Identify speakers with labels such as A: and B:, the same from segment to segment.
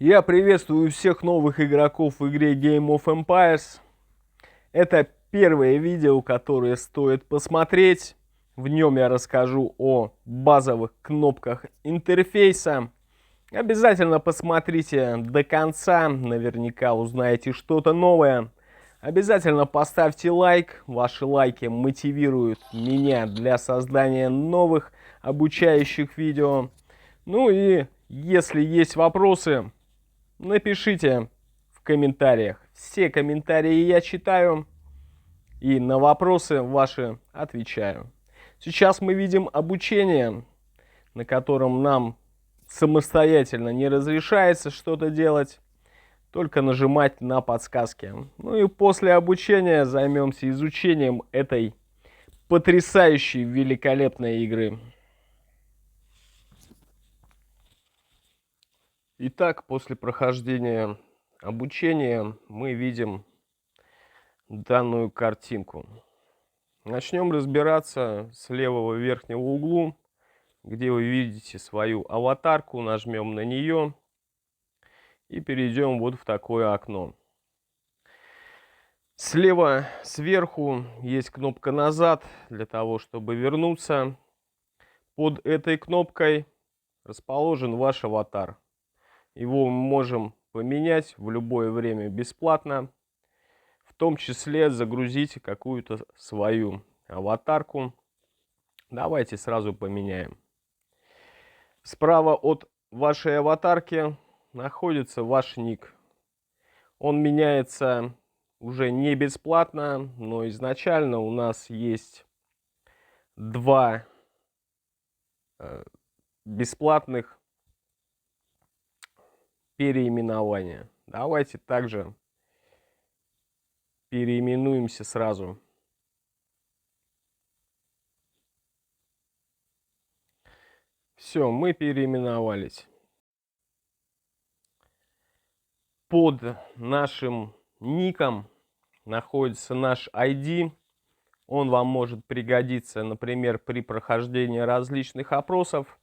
A: Я приветствую всех новых игроков в игре Game of Empires. Это первое видео, которое стоит посмотреть. В нем я расскажу о базовых кнопках интерфейса. Обязательно посмотрите до конца, наверняка узнаете что-то новое. Обязательно поставьте лайк, ваши лайки мотивируют меня для создания новых обучающих видео. Ну и если есть вопросы, напишите в комментариях. Все комментарии я читаю и на вопросы ваши отвечаю. Сейчас мы видим обучение, на котором нам самостоятельно не разрешается что-то делать, только нажимать на подсказки. Ну и после обучения займемся изучением этой потрясающей, великолепной игры. Итак, после прохождения обучения мы видим данную картинку. Начнем разбираться с левого верхнего угла, где вы видите свою аватарку. Нажмем на нее и перейдем вот в такое окно. Слева сверху есть кнопка «Назад» для того, чтобы вернуться. Под этой кнопкой расположен ваш аватар. Его мы можем поменять в любое время бесплатно. В том числе загрузите какую-то свою аватарку. Давайте сразу поменяем. Справа от вашей аватарки находится ваш ник. Он меняется уже не бесплатно, но изначально у нас есть два бесплатных переименования. Давайте также переименуемся сразу. Все, мы переименовались. Под нашим ником находится наш ID. Он вам может пригодиться, например, при прохождении различных опросов,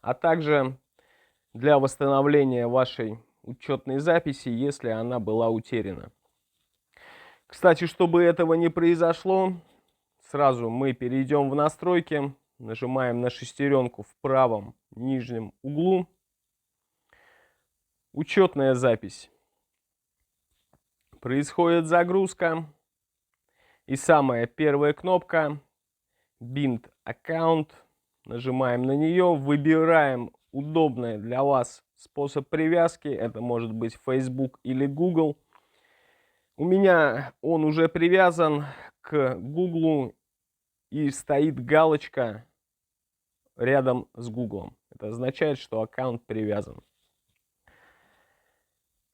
A: а также для восстановления вашей учетной записи, если она была утеряна. Кстати, чтобы этого не произошло, сразу мы перейдем в настройки, нажимаем на шестеренку в правом нижнем углу. Учетная запись. Происходит загрузка. И самая первая кнопка Bind Account. Нажимаем на нее, выбираем удобный для вас способ привязки. Это может быть Facebook или Google. У меня он уже привязан к Google и стоит галочка рядом с Google. Это означает, что аккаунт привязан.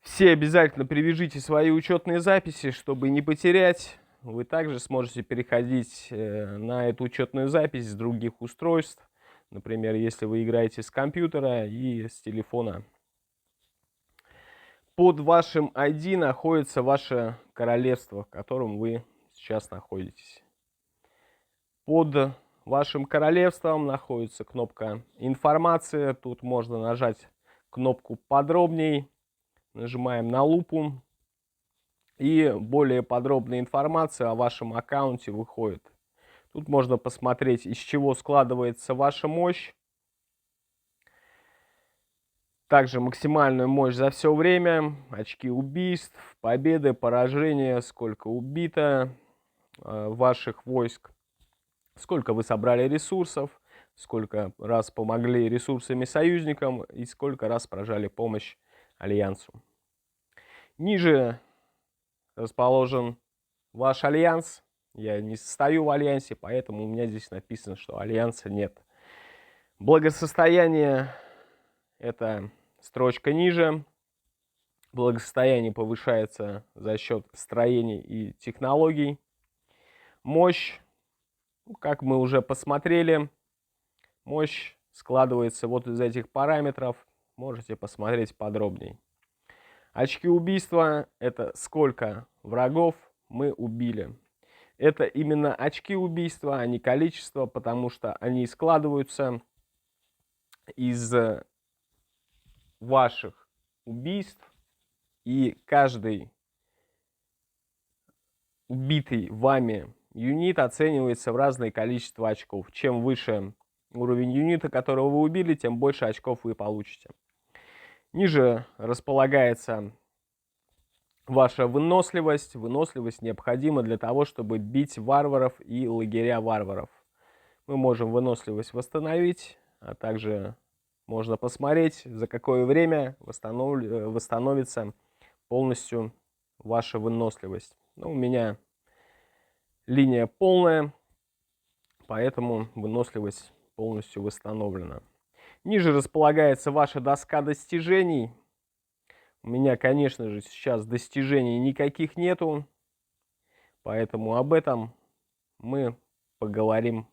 A: Все обязательно привяжите свои учетные записи, чтобы не потерять. Вы также сможете переходить на эту учетную запись с других устройств. Например, если вы играете с компьютера и с телефона. Под вашим ID находится ваше королевство, в котором вы сейчас находитесь. Под вашим королевством находится кнопка «Информация». Тут можно нажать кнопку «Подробней». Нажимаем на лупу. И более подробная информация о вашем аккаунте выходит. Тут можно посмотреть, из чего складывается ваша мощь. Также максимальную мощь за все время, очки убийств, победы, поражения, сколько убито ваших войск, сколько вы собрали ресурсов, сколько раз помогли ресурсами союзникам и сколько раз прожали помощь альянсу. Ниже расположен ваш альянс. Я не состою в альянсе, поэтому у меня здесь написано, что альянса нет. Благосостояние — это строчка ниже. Благосостояние повышается за счет строений и технологий. Мощь, как мы уже посмотрели, мощь складывается вот из этих параметров. Можете посмотреть подробнее. Очки убийства — это сколько врагов мы убили. Это именно очки убийства, а не количество, потому что они складываются из ваших убийств, и каждый убитый вами юнит оценивается в разное количество очков. Чем выше уровень юнита, которого вы убили, тем больше очков вы получите. Ниже располагается ваша выносливость. Выносливость необходима для того, чтобы бить варваров и лагеря варваров. Мы можем выносливость восстановить, а также можно посмотреть, за какое время восстановится полностью ваша выносливость. У меня линия полная, поэтому выносливость полностью восстановлена. Ниже располагается ваша доска достижений. У меня, конечно же, сейчас достижений никаких нету, поэтому об этом мы поговорим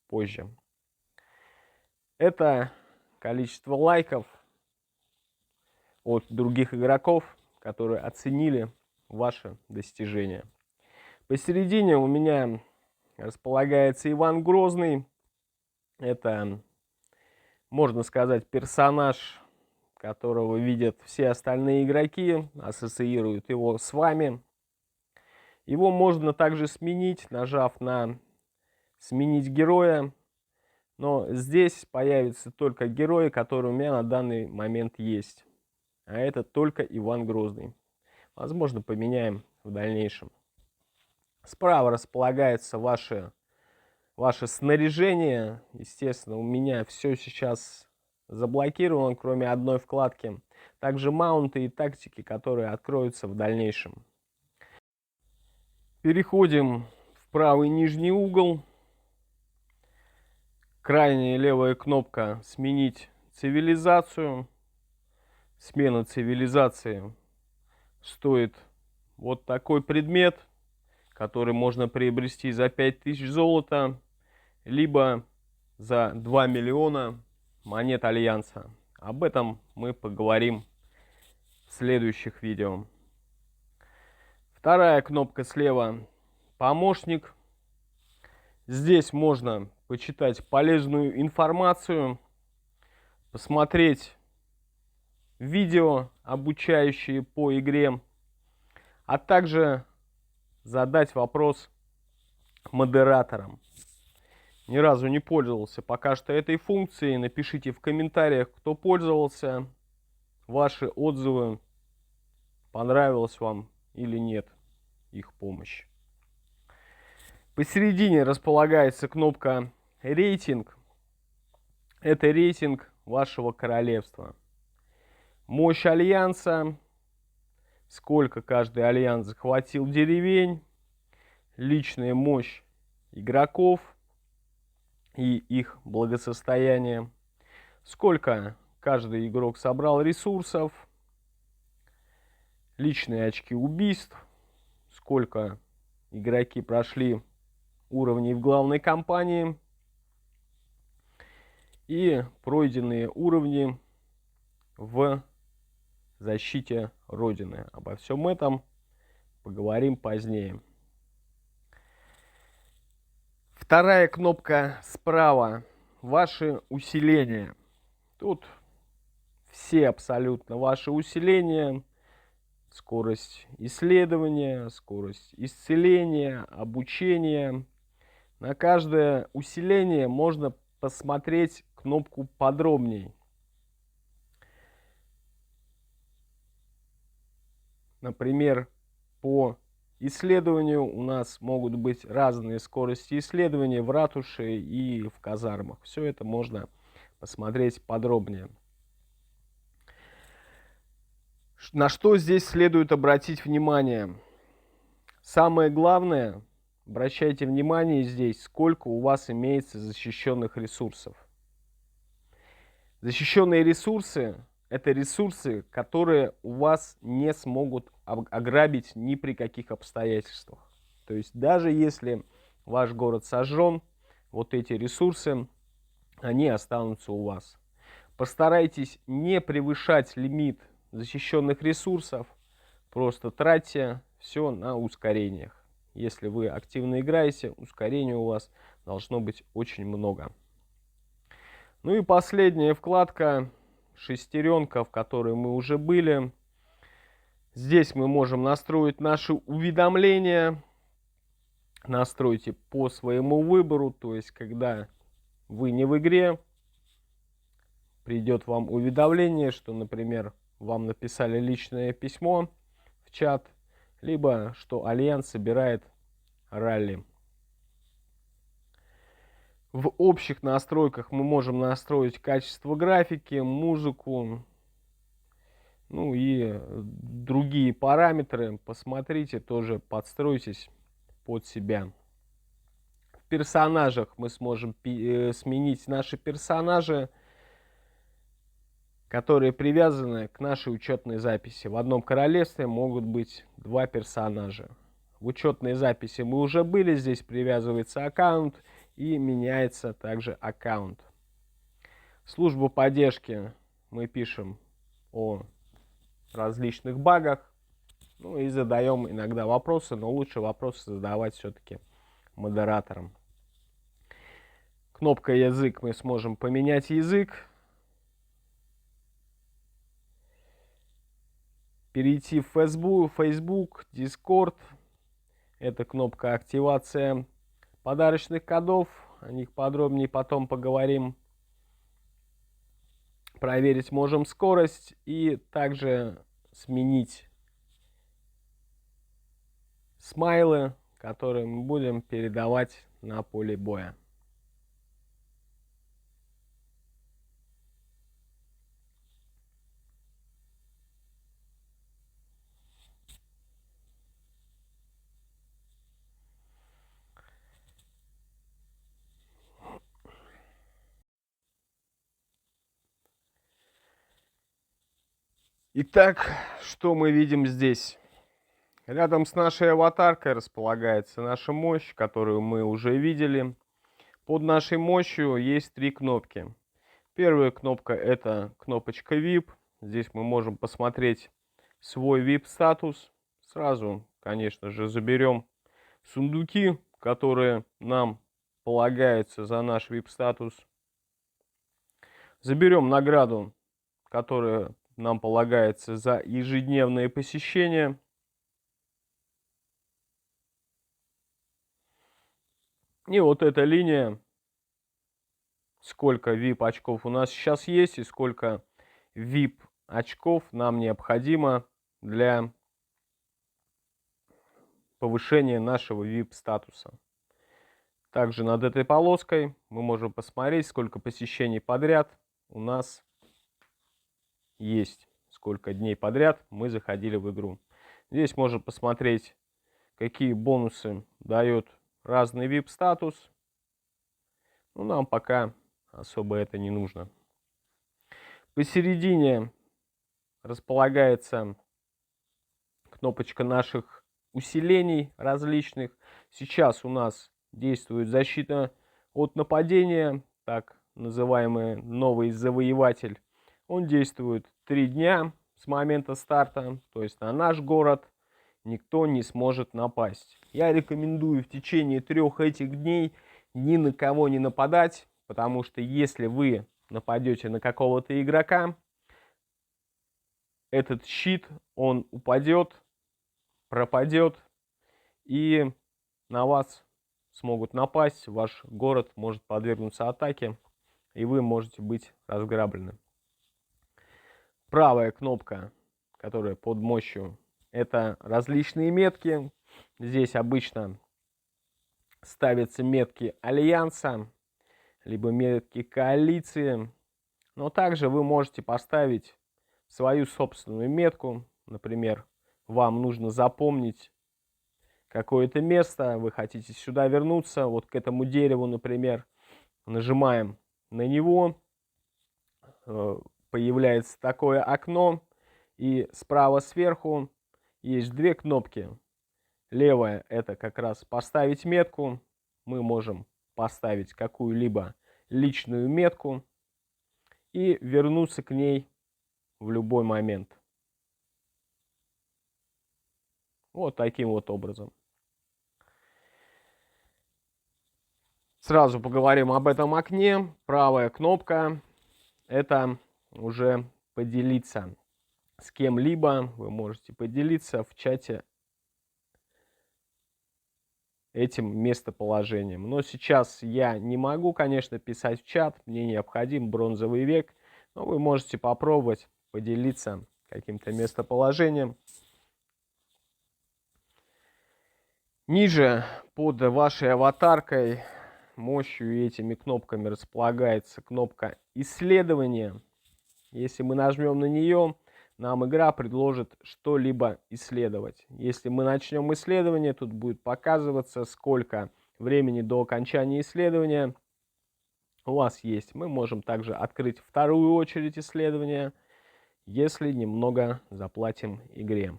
A: позже. Это количество лайков от других игроков, которые оценили ваши достижения. Посередине у меня располагается Иван Грозный. Это, можно сказать, персонаж, которого видят все остальные игроки, ассоциируют его с вами. Его можно также сменить, нажав на «Сменить героя». Но здесь появятся только герои, которые у меня на данный момент есть. А это только Иван Грозный. Возможно, поменяем в дальнейшем. Справа располагается ваше снаряжение. Естественно, у меня все сейчас заблокировано, кроме одной вкладки. Также маунты и тактики, которые откроются в дальнейшем. Переходим в правый нижний угол. Крайняя левая кнопка «Сменить цивилизацию». Смена цивилизации стоит вот такой предмет, который можно приобрести за 5000 золота, либо за 2 миллиона монет Альянса. Об этом мы поговорим в следующих видео. Вторая кнопка слева «Помощник». Здесь можно почитать полезную информацию, посмотреть видео, обучающие по игре, а также задать вопрос модераторам. Ни разу не пользовался пока что этой функцией. Напишите в комментариях, кто пользовался, ваши отзывы, понравилась вам или нет их помощь. Посередине располагается кнопка «Рейтинг». Это рейтинг вашего королевства. Мощь альянса, сколько каждый альянс захватил деревень, личная мощь игроков и их благосостояние, сколько каждый игрок собрал ресурсов, личные очки убийств, сколько игроки прошли уровней в главной кампании и пройденные уровни в защите Родины. Обо всем этом поговорим позднее. Вторая кнопка справа. Ваши усиления. Тут все абсолютно ваши усиления. Скорость исследования, скорость исцеления, обучения. На каждое усиление можно посмотреть кнопку «Подробней». Например, по исследованию у нас могут быть разные скорости исследования в ратуше и в казармах. Все это можно посмотреть подробнее. На что здесь следует обратить внимание? Самое главное, обращайте внимание здесь, сколько у вас имеется защищенных ресурсов. Защищенные ресурсы — это ресурсы, которые у вас не смогут ограбить ни при каких обстоятельствах. То есть даже если ваш город сожжен, вот эти ресурсы, они останутся у вас. Постарайтесь не превышать лимит защищенных ресурсов, просто тратьте все на ускорениях. Если вы активно играете, ускорений у вас должно быть очень много. Ну и последняя вкладка шестеренка, в которой мы уже были. Здесь мы можем настроить наши уведомления. Настройте по своему выбору. То есть, когда вы не в игре, придет вам уведомление, что, например, вам написали личное письмо в чат, либо что Альянс собирает ралли. В общих настройках мы можем настроить качество графики, музыку, ну и другие параметры. Посмотрите, тоже подстройтесь под себя. В персонажах мы сможем сменить наши персонажи, которые привязаны к нашей учетной записи. В одном королевстве могут быть 2 персонажа. В учетной записи мы уже были, здесь привязывается аккаунт и меняется также аккаунт. В службу поддержки мы пишем о различных багах, ну и задаем иногда вопросы, но лучше вопросы задавать все-таки модераторам. Кнопка язык, мы сможем поменять язык. Перейти в Facebook, Discord. Это кнопка активация подарочных кодов. О них подробнее потом поговорим. Проверить можем скорость и также сменить смайлы, которые мы будем передавать на поле боя. Итак, что мы видим здесь? Рядом с нашей аватаркой располагается наша мощь, которую мы уже видели. Под нашей мощью есть 3 кнопки. Первая кнопка — это кнопочка VIP. Здесь мы можем посмотреть свой VIP статус. Сразу, конечно же, заберем сундуки, которые нам полагаются за наш VIP статус. Заберем награду, которая нам полагается за ежедневное посещение. И вот эта линия, сколько VIP очков у нас сейчас есть и сколько VIP очков нам необходимо для повышения нашего VIP статуса. Также над этой полоской мы можем посмотреть, сколько посещений подряд у нас есть, сколько дней подряд мы заходили в игру. Здесь можно посмотреть, какие бонусы дает разный VIP статус. Но нам пока особо это не нужно. Посередине располагается кнопочка наших усилений различных. Сейчас у нас действует защита от нападения, так называемый новый завоеватель. Он действует 3 дня с момента старта, то есть на наш город никто не сможет напасть. Я рекомендую в течение 3 этих дней ни на кого не нападать, потому что если вы нападете на какого-то игрока, этот щит, он упадет, пропадет, и на вас смогут напасть, ваш город может подвергнуться атаке, и вы можете быть разграблены. Правая кнопка, которая под мощью, это различные метки. Здесь обычно ставятся метки Альянса, либо метки коалиции. Но также вы можете поставить свою собственную метку. Например, вам нужно запомнить какое-то место, вы хотите сюда вернуться, вот к этому дереву, например, нажимаем на него, появляется такое окно, и справа сверху есть 2 кнопки. Левая — это как раз поставить метку. Мы можем поставить какую-либо личную метку и вернуться к ней в любой момент. Вот таким вот образом. Сразу поговорим об этом окне. Правая кнопка — это уже поделиться с кем-либо. Вы можете поделиться в чате этим местоположением. Но сейчас я не могу, конечно, писать в чат. Мне необходим бронзовый век. Но вы можете попробовать поделиться каким-то местоположением. Ниже под вашей аватаркой мощью и этими кнопками располагается кнопка «Исследование». Если мы нажмем на нее, нам игра предложит что-либо исследовать. Если мы начнем исследование, тут будет показываться, сколько времени до окончания исследования у вас есть. Мы можем также открыть вторую очередь исследования, если немного заплатим игре.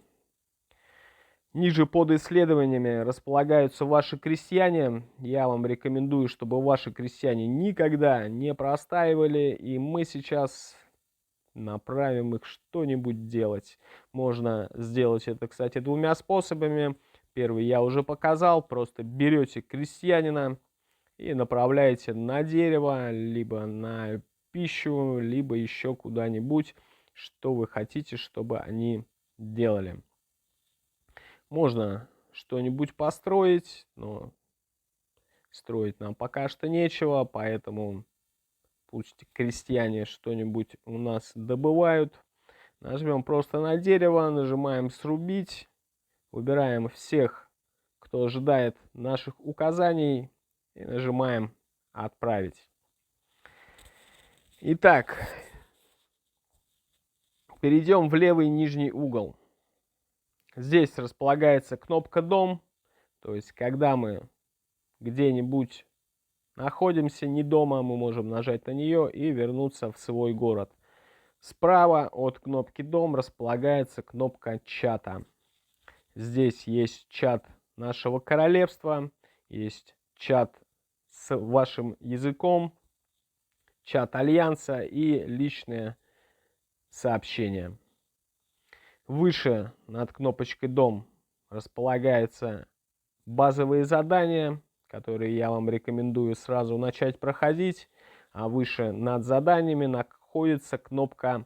A: Ниже под исследованиями располагаются ваши крестьяне. Я вам рекомендую, чтобы ваши крестьяне никогда не простаивали. И мы сейчас направим их что-нибудь делать. Можно сделать это, кстати, двумя способами. Первый я уже показал. Просто берете крестьянина и направляете на дерево, либо на пищу, либо еще куда-нибудь, что вы хотите, чтобы они делали. Можно что-нибудь построить, но строить нам пока что нечего, поэтому пусть крестьяне что-нибудь у нас добывают. Нажмем просто на дерево, нажимаем «Срубить», выбираем всех, кто ожидает наших указаний, и нажимаем «Отправить». Итак, перейдем в левый нижний угол. Здесь располагается кнопка «Дом», то есть когда мы где-нибудь находимся не дома, мы можем нажать на нее и вернуться в свой город. Справа от кнопки «Дом» располагается кнопка чата. Здесь есть чат нашего королевства, есть чат с вашим языком, чат альянса и личные сообщения. Выше над кнопочкой «Дом» располагаются базовые задания, которые я вам рекомендую сразу начать проходить. А выше над заданиями находится кнопка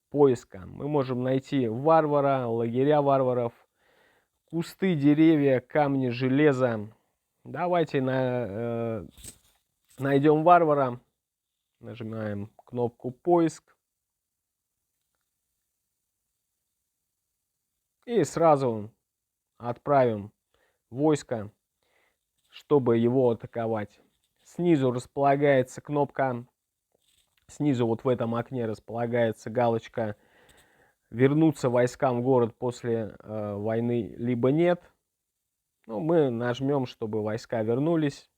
A: поиска. Мы можем найти варвара, лагеря варваров, кусты, деревья, камни, железо. Давайте найдем варвара. Нажимаем кнопку «Поиск». И сразу отправим войско, чтобы его атаковать. Снизу располагается кнопка, снизу вот в этом окне располагается галочка «Вернуться войскам в город после войны, либо нет». Ну, мы нажмем, чтобы войска вернулись,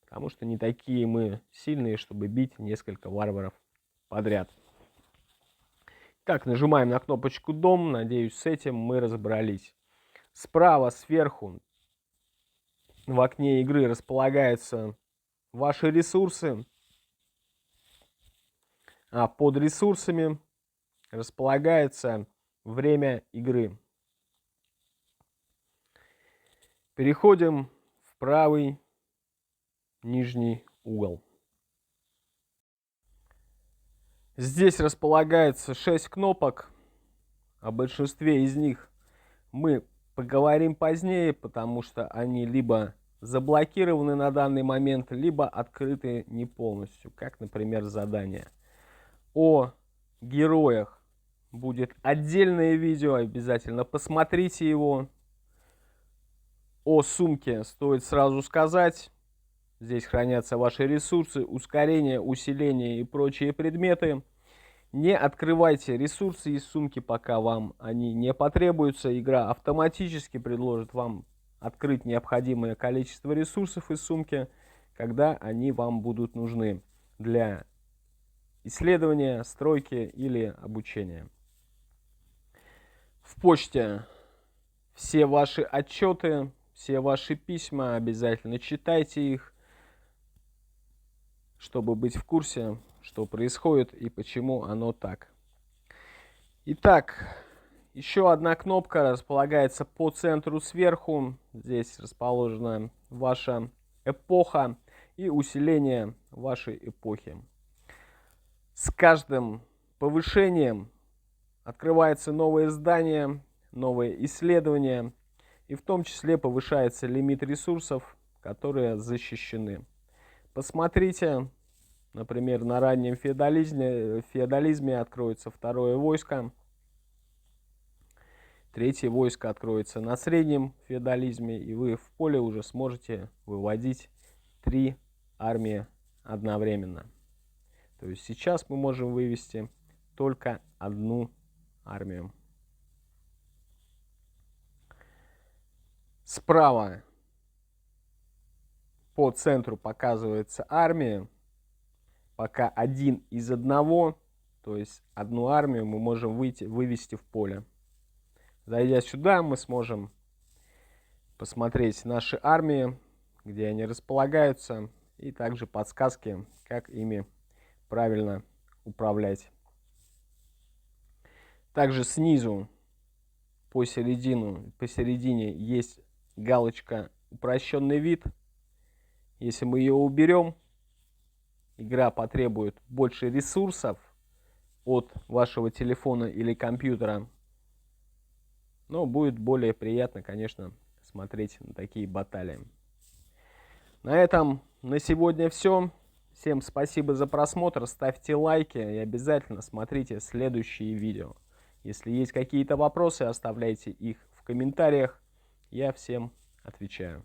A: потому что не такие мы сильные, чтобы бить несколько варваров подряд. Так, нажимаем на кнопочку «Дом». Надеюсь, с этим мы разобрались. Справа, сверху, в окне игры располагаются ваши ресурсы. А под ресурсами располагается время игры. Переходим в правый нижний угол. Здесь располагается 6 кнопок. О большинстве из них мы поговорим позднее, потому что они либо заблокированы на данный момент, либо открыты не полностью, как, например, задание. О героях будет отдельное видео, обязательно посмотрите его. О сумке стоит сразу сказать. Здесь хранятся ваши ресурсы, ускорение, усиление и прочие предметы. Не открывайте ресурсы из сумки, пока вам они не потребуются. Игра автоматически предложит вам открыть необходимое количество ресурсов из сумки, когда они вам будут нужны для исследования, стройки или обучения. В почте все ваши отчеты, все ваши письма, обязательно читайте их, чтобы быть в курсе, что происходит и почему оно так. Итак, еще одна кнопка располагается по центру сверху. Здесь расположена ваша эпоха и усиление вашей эпохи. С каждым повышением открываются новые здания, новые исследования, и в том числе повышается лимит ресурсов, которые защищены. Посмотрите, например, на раннем феодализме откроется второе войско, третье войско откроется на среднем феодализме, и вы в поле уже сможете выводить 3 армии одновременно. То есть сейчас мы можем вывести только одну армию. Справа по центру показывается армия. Пока 1 из 1, то есть одну армию мы можем вывести в поле. Зайдя сюда, мы сможем посмотреть наши армии, где они располагаются, и также подсказки, как ими правильно управлять. Также снизу посередине есть галочка «Упрощенный вид». Если мы ее уберем, игра потребует больше ресурсов от вашего телефона или компьютера. Но будет более приятно, конечно, смотреть на такие баталии. На этом на сегодня все. Всем спасибо за просмотр, ставьте лайки и обязательно смотрите следующие видео. Если есть какие-то вопросы, оставляйте их в комментариях, я всем отвечаю.